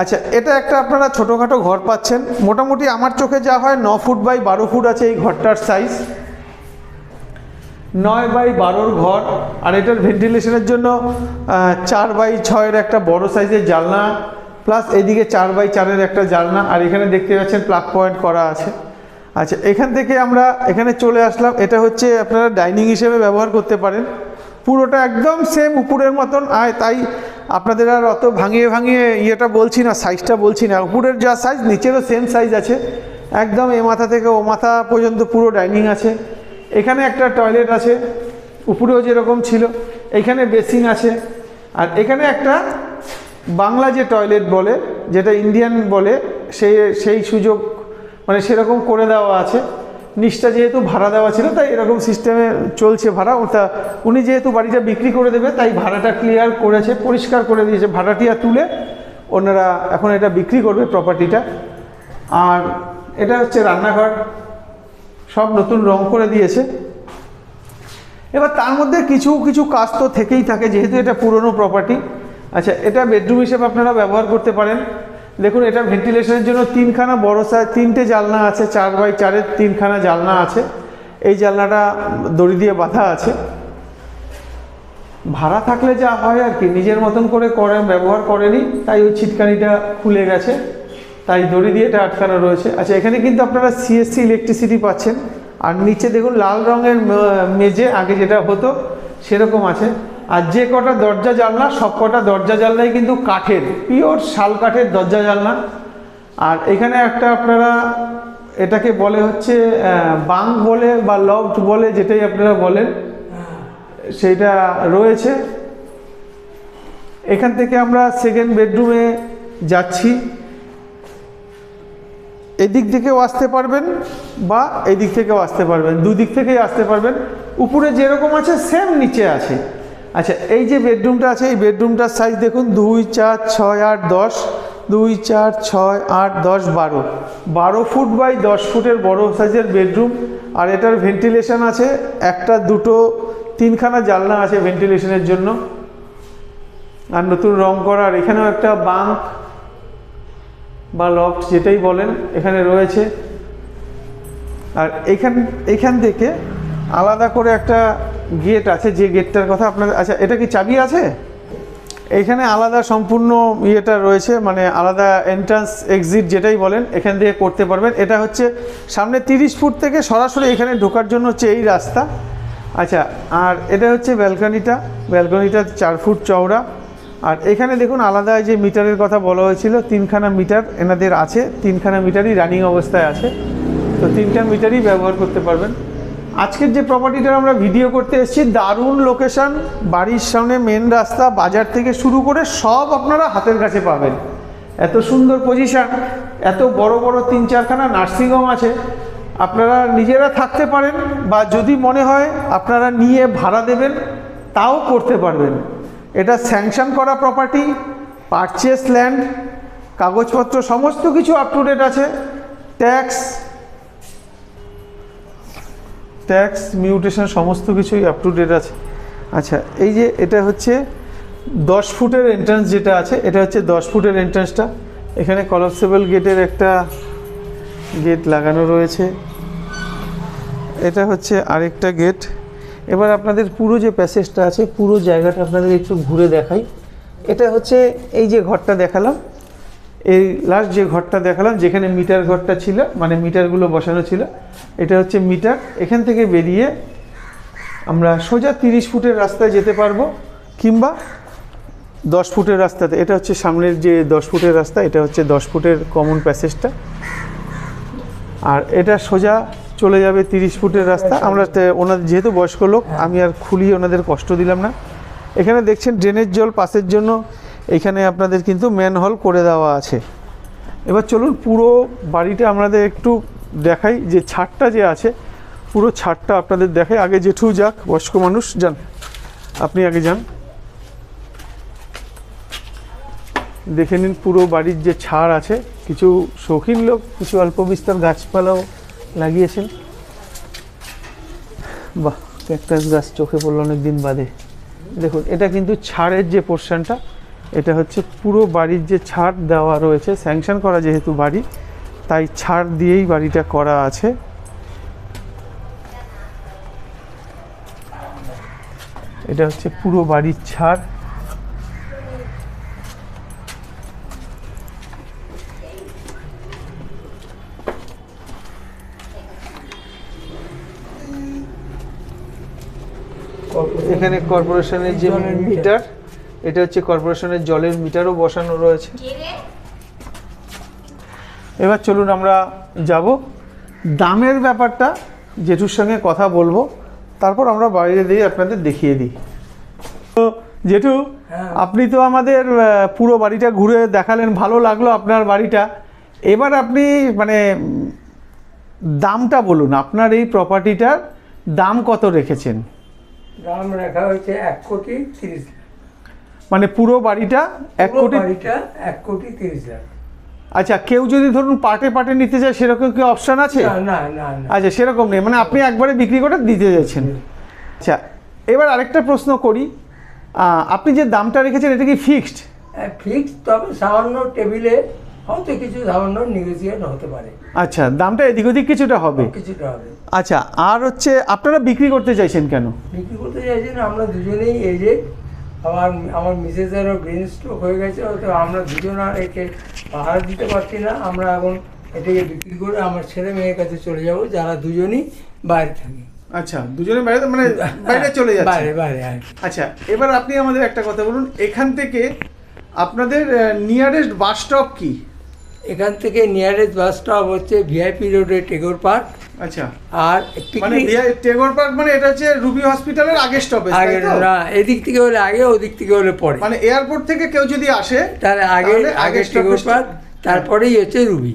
আচ্ছা, এটা একটা আপনারা ছোটোখাটো ঘর পাচ্ছেন, মোটামুটি আমার চোখে যা হয় 9 ফুট বাই 12 ফুট আছে এই ঘরটার সাইজ, 9 বাই 12 ঘর। আর এটার ভেন্টিলেশনের জন্য 4 বাই 6 একটা বড় সাইজের জানলা, প্লাস এদিকে 4 বাই 4 একটা জানলা, আর এখানে দেখতে পাচ্ছেন প্লাগ পয়েন্ট করা আছে। আচ্ছা, এখান থেকে আমরা এখানে চলে আসলাম, এটা হচ্ছে আপনারা ডাইনিং হিসেবে ব্যবহার করতে পারেন। পুরোটা একদম সেম উপরের মতন, তাই আপনাদের আর অত ভাঙিয়ে ভাঙিয়ে ইয়েটা বলছি না, সাইজটা বলছি না। উপরের যা সাইজ নিচেরও সেম সাইজ আছে, একদম এ মাথা থেকে ও মাথা পর্যন্ত পুরো ডাইনিং আছে। এখানে একটা টয়লেট আছে, উপরেও যেরকম ছিল, এখানে বেসিন আছে। আর এখানে একটা বাংলা যে টয়লেট বলে, যেটা ইন্ডিয়ান বলে, সেই সুযোগ মানে সেরকম করে দেওয়া আছে। নিচটা যেহেতু ভাড়া দেওয়া ছিল তাই এরকম সিস্টেমে চলছে ভাড়া। ওটা উনি যেহেতু বাড়িটা বিক্রি করে দেবে তাই ভাড়াটা ক্লিয়ার করেছে, পরিষ্কার করে দিয়েছে, ভাড়াটিয়া তুলে ওনারা এখন এটা বিক্রি করবে প্রপার্টিটা। আর এটা হচ্ছে রান্নাঘর, সব নতুন রং করে দিয়েছে। এবার তার মধ্যে কিছু কিছু কাজ তো থেকেই থাকে যেহেতু এটা পুরনো প্রপার্টি। আচ্ছা, এটা বেডরুম হিসেবে আপনারা ব্যবহার করতে পারেন। দেখুন, এটা ভেন্টিলেশনের জন্য 3খানা বড় সাইজ 3টে জানলা আছে, 4 বাই 4 3খানা জানলা আছে। এই জানলাটা দড়ি দিয়ে বাঁধা আছে। ভাড়া থাকলে যা হয় আর কি, নিজের মতন করে ব্যবহার করেনি, তাই ওই ছিটকানিটা খুলে গেছে, তাই দড়ি দিয়ে এটা আটকানো রয়েছে। আচ্ছা, এখানে কিন্তু আপনারা সিএসসি ইলেকট্রিসিটি পাচ্ছেন। আর নিচে দেখুন লাল রঙের মেঝে, আগে যেটা হতো সেরকম আছে। আর যে কটা দরজা জানলা, সব কটা দরজা জানলাই কিন্তু কাঠের, পিওর শাল কাঠের দরজা জানলা। আর এখানে একটা আপনারা এটাকে বলে হচ্ছে বাঙ্ক বলে বা লফট বলে, যেটাই আপনারা বলেন, সেইটা রয়েছে। এখান থেকে আমরা সেকেন্ড বেডরুমে যাচ্ছি। এদিক থেকেও আসতে পারবেন বা এদিক থেকেও আসতে পারবেন, দুদিক থেকেই আসতে পারবেন। উপরে যেরকম আছে সেম নিচে আছে। আচ্ছা, এই যে বেডরুমটা আছে, এই বেডরুমটার সাইজ দেখুন 2, 4, 6, 8, 10, 2, 4, 6, 8, 10, 12 ফুট বাই 10 ফুটের বড় সাইজের বেডরুম। আর এটার ভেন্টিলেশন আছে, 1, 2, 3খানা জানলা আছে ভেন্টিলেশনের জন্য, আর নতুন রং করা। আর এখানেও একটা বাঙ্ক বা লফট যেটাই বলেন এখানে রয়েছে। আর এখান থেকে আলাদা করে একটা গেট আছে, যে গেটটার কথা আপনাদের, আচ্ছা এটা কি চাবি আছে? এখানে আলাদা সম্পূর্ণ ইয়েটা রয়েছে, মানে আলাদা এন্ট্রান্স এক্সিট যেটাই বলেন এখান থেকে করতে পারবেন। এটা হচ্ছে সামনে 30 ফুট থেকে সরাসরি এখানে ঢোকার জন্য হচ্ছে এই রাস্তা। আচ্ছা, আর এটা হচ্ছে ব্যালকনিটা 4 ফুট চওড়া। আর এখানে দেখুন আলাদা যে মিটারের কথা বলা হয়েছিল, 3খানা মিটার এনাদের আছে, 3খানা মিটারই রানিং অবস্থায় আছে, তো 3টা মিটারই ব্যবহার করতে পারবেন। আজকের যে প্রপার্টিটার আমরা ভিডিও করতে এসেছি, দারুণ লোকেশন, বাড়ির সামনে মেন রাস্তা, বাজার থেকে শুরু করে সব আপনারা হাতের কাছে পাবেন। এত সুন্দর পজিশন, এত বড় বড় 3-4খানা নার্সিংহোম আছে, আপনারা নিজেরা থাকতে পারেন বা যদি মনে হয় আপনারা নিয়ে ভাড়া দেবেন তাও করতে পারবেন। এটা স্যাংশন করা প্রপার্টি, পারচেস ল্যান্ড, কাগজপত্র সমস্ত কিছু আপ টু ডেট আছে, ট্যাক্স মিউটেশন সমস্ত কিছুই আপ টু ডেট আছে। আচ্ছা, এই যে এটা হচ্ছে 10 ফুটের এন্ট্রান্স যেটা আছে, এটা হচ্ছে 10 ফুটের এন্ট্রান্সটা। এখানে কলাপসেবল গেটের একটা গেট লাগানো রয়েছে, এটা হচ্ছে আরেকটা গেট। এবার আপনাদের পুরো যে প্যাসেজটা আছে, পুরো জায়গাটা আপনাদের একটু ঘুরে দেখাই। এটা হচ্ছে এই যে ঘরটা দেখালাম, এই লাস্ট যে ঘরটা দেখালাম যেখানে মিটার ঘরটা ছিল, মানে মিটারগুলো বসানো ছিল, এটা হচ্ছে মিটার। এখান থেকে বেরিয়ে আমরা সোজা 30 ফুটের রাস্তায় যেতে পারবো, কিংবা 10 ফুটের রাস্তাতে। এটা হচ্ছে সামনের যে 10 ফুটের রাস্তা, এটা হচ্ছে 10 ফুটের কমন প্যাসেজটা। আর এটা সোজা চলে যাবে 30 ফুটের রাস্তা। আমরা ওনাদের যেহেতু বয়স্ক লোক, আমি আর খুলিয়ে ওনাদের কষ্ট দিলাম না। এখানে দেখছেন ড্রেনের জল পাসের জন্য এখানে আপনাদের কিন্তু ম্যানহোল করে দেওয়া আছে। এবার চলুন পুরো বাড়িটা আপনাদের একটু দেখাই, যে ছাদটা যে আছে পুরো ছাদটা আপনাদের দেখে। আগে জেঠু যাক, বয়স্ক মানুষ যান, আপনি আগে যান, দেখে নিন পুরো বাড়ির যে ছাড় আছে। কিছু শৌখিন লোক কিছু অল্প বিস্তর গাছপালাও লাগিয়েছেন। বাহ, ক্যাকটাস গাছ চোখে পড়লো অনেক দিন বাদে। দেখুন এটা কিন্তু ছাড়ের যে পোর্শনটা, এটা হচ্ছে পুরো বাড়ির যে ছাড় দেওয়া রয়েছে, স্যাংশন করা যেহেতু বাড়ি, তাই ছাড় দিয়েই বাড়িটা করা আছে। এটা হচ্ছে পুরো বাড়ির ছাড়। এখানে কর্পোরেশনের যে মিটার, এটা হচ্ছে কর্পোরেশনের জলের মিটারও বসানো রয়েছে। এবার চলুন আমরা যাব, দামের ব্যাপারটা জেঠুর সঙ্গে কথা বলবো, তারপর আমরা বাইরে দিয়ে আপনাদের দেখিয়ে দিই। তো জেঠু, আপনি তো আমাদের পুরো বাড়িটা ঘুরে দেখালেন, ভালো লাগলো আপনার বাড়িটা। এবার আপনি মানে দামটা বলুন, আপনার এই প্রপার্টিটার দাম কত রেখেছেন?
দাম রাখা হয়েছে 1,30,00,000।
মানে পুরো বাড়িটা 1 কোটি?
1,30,00,000।
আচ্ছা, কেউ যদি ধরুন পার্টে পার্টে নিতে চায় সেরকম কি অপশন আছে?
না না না।
আচ্ছা, সেরকম নেই, মানে আপনি একবারে বিক্রি করে দিতে যাচ্ছেন। আচ্ছা, এবার আরেকটা প্রশ্ন করি, আপনি যে দামটা রেখেছেন এটা কি ফিক্সড?
ফিক্সড, তবে সামান্য টেবিলে হয়তো কিছু সামান্য নেগোসিয়েট হতে পারে।
আচ্ছা, দামটা এদিক ওদিক কিছুটা হবে?
কিছুটা হবে।
আচ্ছা, আর হচ্ছে আপনারা বিক্রি করতে চাইছেন কেন?
বিক্রি করতে চাইছেন আমরা দুজনেই এজে, আমার মিসেসেরও ব্রেন স্ট্রোক হয়ে গেছে, তো আমরা দুজন আর একে পাহাড় দিতে পারছি না। আমরা এখন এটাকে বিক্রি করে আমার ছেলে মেয়ের কাছে চলে যাব, যারা দুজনই বাইরে থাকে।
আচ্ছা, দুজনে বাইরে, মানে বাইরে চলে যাচ্ছে?
বাইরে বাইরে।
আচ্ছা, এবার আপনি আমাদের একটা কথা বলুন, এখান থেকে আপনাদের নিয়ারেস্ট বাস স্টপ কি?
এখান থেকে নিয়ারেস্ট বাস স্টপ হচ্ছে ভিআইপি রোডে টেগোর পার্ক।
আচ্ছা,
আর
মানে টেগোর পার্ক মানে এটা হচ্ছে রুবি হসপিটালের আগে স্টপেজ?
আগে না, এদিক থেকে হলে আগে, ওদিক থেকে হলে পরে।
মানে এয়ারপোর্ট থেকে কেউ যদি আসে
তাহলে আগে টেগোর পার্ক, তারপরেই হচ্ছে রুবি।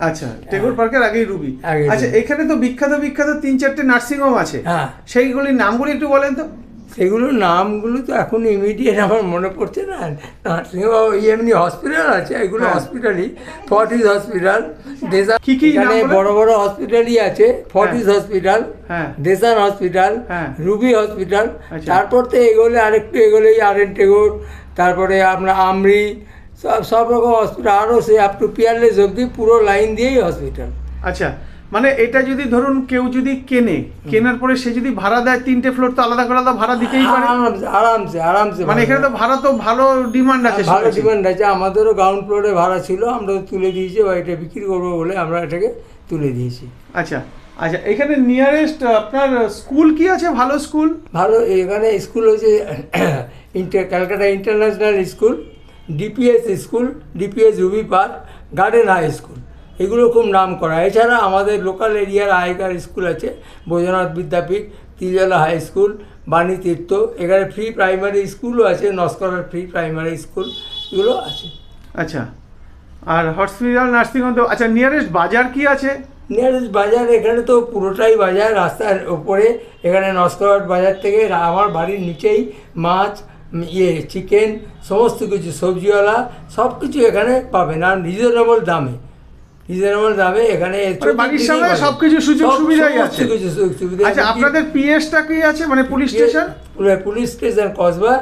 আচ্ছা, টেগোর পার্কের আগেই রুবি। আচ্ছা, এখানে তো বিখ্যাত 3-4টে নার্সিং হোম আছে,
হ্যাঁ,
সেইগুলির নামগুলি একটু বলেন তো।
সেগুলোর নামগুলো তো এখন ইমিডিয়েট আমার মনে পড়ছে না। নার্সিংহোম এমনি হসপিটাল আছে, এগুলো হসপিটালই। ফর্টিস হসপিটাল, দেশান, এখানে বড় বড় হসপিটালই আছে। Fortis hospital, Desun hospital, Ruby hospital. তারপর তো এগোলে আরেকটু এগোলেই আরএন টেগোর, তারপরে আপনার আমরি, সব রকম হসপিটাল, আরও সে আপ টু পিয়ারলেস অবধি পুরো লাইন দিয়েই হসপিটাল।
আচ্ছা, মানে এটা যদি ধরুন কেউ যদি কেনার পরে সে যদি ভাড়া দেয়, 3টে ফ্লোর তো আলাদা করে আলাদা ভাড়া দিতেই পারে?
আরামসে।
মানে এখানে তো ভাড়া তো ভালো ডিমান্ড আছে?
ভালো ডিমান্ড আছে। আমাদেরও গ্রাউন্ড ফ্লোরে ভাড়া ছিল, আমরা তুলে দিয়েছি, বা এটা বিক্রি করবো বলে আমরা এটাকে তুলে দিয়েছি।
আচ্ছা আচ্ছা, এখানে নিয়ারেস্ট আপনার স্কুল কি আছে? ভালো স্কুল?
ভালো, এখানে স্কুল হচ্ছে Calcutta international school, DPS school, DPS Ruby Park, garden high school, এগুলো খুব নাম করা। এছাড়া আমাদের লোকাল এরিয়ার আগেকার স্কুল আছে, বৈদ্যনাথ বিদ্যাপীঠ, তিলজলা হাই স্কুল, বাণী তীর্থ। এখানে ফ্রি প্রাইমারি স্কুলও আছে, নস্করের ফ্রি প্রাইমারি স্কুল, এগুলো আছে।
আচ্ছা, আর হসপিটাল, নার্সিংহোম তো। আচ্ছা, নিয়ারেস্ট বাজার কি আছে?
নিয়ারেস্ট বাজার এখানে তো পুরোটাই বাজার, রাস্তার ওপরে। এখানে নস্কর বাজার থেকে আমার বাড়ির নিচেই মাছ, চিকেন, সমস্ত কিছু, সবজিওয়ালা সব কিছু এখানে পাবেন, আর রিজনেবল দামে এখানে
বাড়ির সামনে সবকিছু সুযোগ সুবিধাই আছে। আচ্ছা, আপনাদের পিএসটা কি আছে, মানে police station?
Police station Kasba,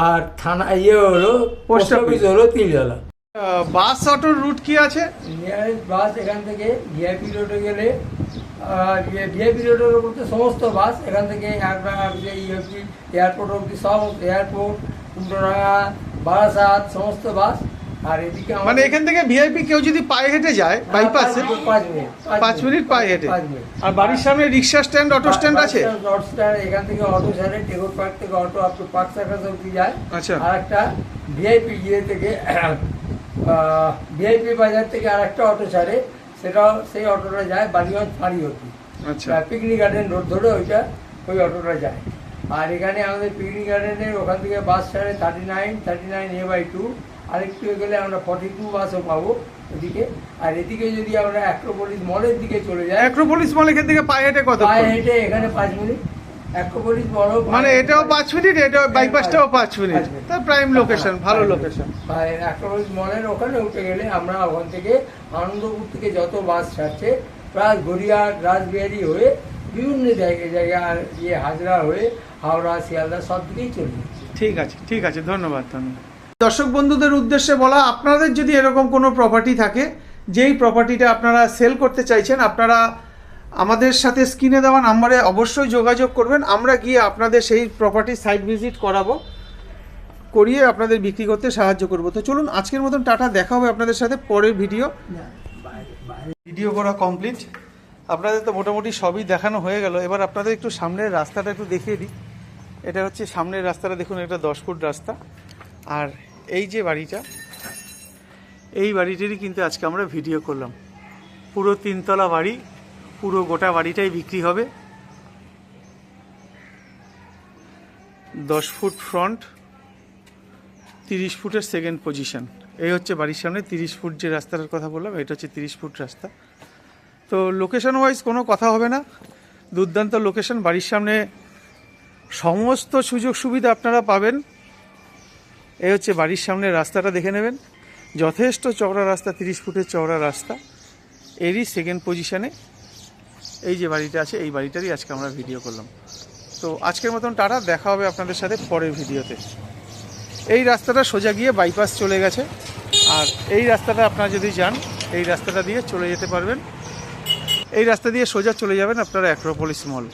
আর থানা হলো পোস্ট অফিস হলো তিলজলা।
বাস অটোর রুট কি আছে?
নিয়ারেস্ট বাস এখান থেকে ভিআইপি রোডে গেলে, ভিআইপি রোডের উপর সমস্ত বাস এখান থেকে এয়ারপোর্ট অবধি, সব এয়ারপোর্ট, কুন্ডরাঙ্গা, বারাসাত, সমস্ত বাস। আর এদিকে
মানে এখান থেকে ভিআইপি কেউ যদি পায়ে হেঁটে যায় বাইপাসে, 5 মিনিট পায়ে হেঁটে। আর বাড়ির সামনে রিক্সা স্ট্যান্ড, অটো স্ট্যান্ড আছে?
অটো স্ট্যান্ড, এখান থেকে অটো ছাড়ে, টেগোর পার্ক থেকে auto up to park circus অবধি যায়।
আচ্ছা,
আর একটা ভিআইপি থেকে ভিআইপি বাজার থেকে আর একটা অটো ছাড়ে, সেটাও সেই অটোটা যায় বালিগঞ্জ ফাঁড়ি অবধি।
আচ্ছা,
পিকনিক গার্ডেন রোড ধরে ওই অটোটা যায়। আর এখানে আমাদের পিকনিক গার্ডেনের ওখান থেকে বাস ছাড়ে 39 A/2, আরেকটু এগোলে আমরা 42 বাসও পাবো এদিকে। আর এদিকে যদি আমরা অ্যাক্রোপলিস মলের দিকে চলে যাই,
অ্যাক্রোপলিস মল এখান থেকে পায়ে হেঁটে কত?
পায়ে হেঁটে এখানে 5 মিনিট। অ্যাক্রোপলিস বড়
মানে এটাও 5 মিনিট, এটাও বাইপাসটাও 5 মিনিট, তার প্রাইম লোকেশন, ভালো লোকেশন।
অ্যাক্রোপলিস মলের ওখানে উঠে গেলে আমরা ওখান থেকে আনন্দপুর থেকে যত বাস ছাড়ছে প্রায় গড়িয়াহাট, রাসবিহারি হয়ে বিভিন্ন জায়গায় গিয়ে হাজরা হয়ে হাওড়া, শিয়ালদা সব দিকেই চলে যাচ্ছে।
ঠিক আছে, ঠিক আছে, ধন্যবাদ, ধন্যবাদ। দর্শক বন্ধুদের উদ্দেশ্যে বলা, আপনাদের যদি এরকম কোনো প্রপার্টি থাকে, যেই প্রপার্টিটা আপনারা সেল করতে চাইছেন, আপনারা আমাদের সাথে স্ক্রিনে দেওয়া নাম্বারে অবশ্যই যোগাযোগ করবেন। আমরা গিয়ে আপনাদের সেই প্রপার্টি সাইট ভিজিট করিয়ে আপনাদের বিক্রি করতে সাহায্য করব। তো চলুন, আজকের মতন টাটা, দেখা হবে আপনাদের সাথে পরের ভিডিও করা কমপ্লিট। আপনাদের তো মোটামুটি সবই দেখানো হয়ে গেল। এবার আপনাদের একটু সামনের রাস্তাটা একটু দেখিয়ে দিই। এটা হচ্ছে সামনের রাস্তাটা, দেখুন এটা 10 ফুট রাস্তা। আর এই যে বাড়িটা, এই বাড়িটিরই কিন্তু আজকে আমরা ভিডিও করলাম। পুরো 3 তলা বাড়ি, পুরো গোটা বাড়িটাই বিক্রি হবে। 10 ফুট ফ্রন্ট, 30 ফুটের সেকেন্ড পজিশন। এই হচ্ছে বাড়ির সামনে 30 ফুট যে রাস্তাটার কথা বললাম, এটা হচ্ছে 30 ফুট রাস্তা। তো লোকেশন ওয়াইজ কোনো কথা হবে না, দুর্দান্ত লোকেশন। বাড়ির সামনে সমস্ত সুযোগ সুবিধা আপনারা পাবেন। এই হচ্ছে বাড়ির সামনে রাস্তাটা, দেখে নেবেন, যথেষ্ট চওড়া রাস্তা, 30 ফুটের চওড়া রাস্তা। এরই সেকেন্ড পজিশনে এই যে বাড়িটা আছে, এই বাড়িটারই আজকে আমরা ভিডিও করলাম। তো আজকের মতন টাটা, দেখা হবে আপনাদের সাথে পরের ভিডিওতে। এই রাস্তাটা সোজা গিয়ে বাইপাস চলে গেছে, আর এই রাস্তাটা আপনারা যদি যান, এই রাস্তাটা দিয়ে চলে যেতে পারবেন। এই রাস্তা দিয়ে সোজা চলে যাবেন আপনারা অ্যাক্রোপলিস মল।